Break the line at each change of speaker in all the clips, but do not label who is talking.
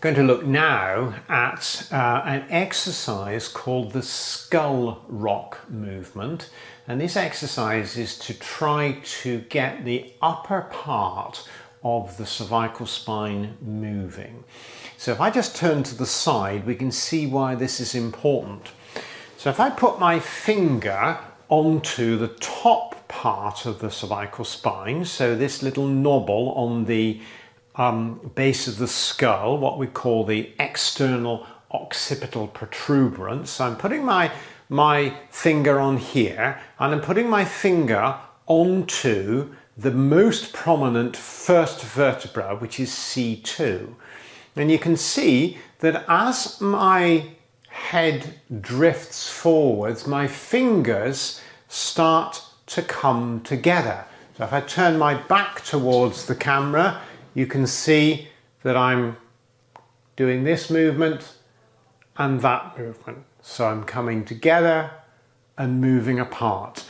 going to look now at an exercise called the skull rock movement, and this exercise is to try to get the upper part of the cervical spine moving. So if I just turn to the side, we can see why this is important. So if I put my finger onto the top part of the cervical spine, so this little knobble on the base of the skull, what we call the external occipital protuberance. So I'm putting my finger on here, and I'm putting my finger onto the most prominent first vertebra, which is C2. And you can see that as my head drifts forwards, my fingers start to come together. So if I turn my back towards the camera, you can see that I'm doing this movement and that movement. So I'm coming together and moving apart.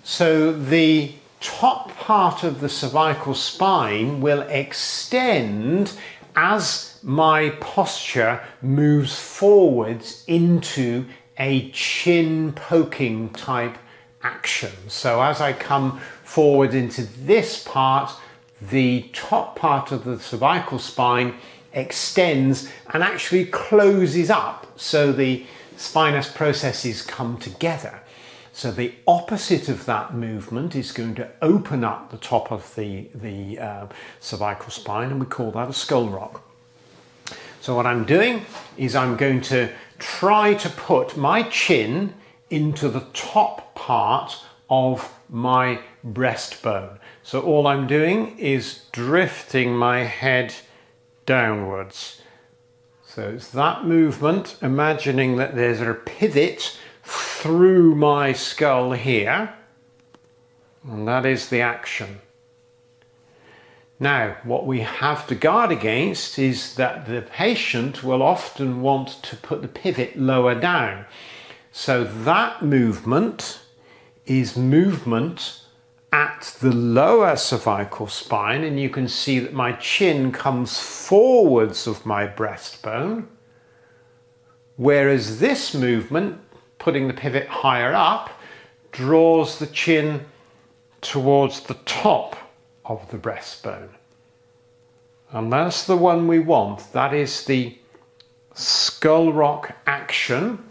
So the top part of the cervical spine will extend as my posture moves forwards into a chin poking type action. So as I come forward into this part, the top part of the cervical spine extends and actually closes up, so the spinous processes come together. So the opposite of that movement is going to open up the top of the cervical spine, and we call that a skull rock. So what I'm doing is I'm going to try to put my chin into the top part of my breastbone. So all I'm doing is drifting my head downwards. So it's that movement, imagining that there's a pivot through my skull here, and that is the action. Now, what we have to guard against is that the patient will often want to put the pivot lower down. So that movement is movement at the lower cervical spine, and you can see that my chin comes forwards of my breastbone, whereas this movement, putting the pivot higher up, draws the chin towards the top of the breastbone. And that's the one we want. That is the skull rock action,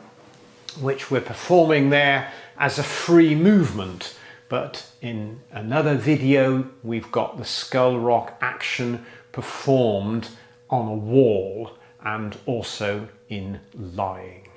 which we're performing there as a free movement. But in another video, we've got the skull rock action performed on a wall and also in lying.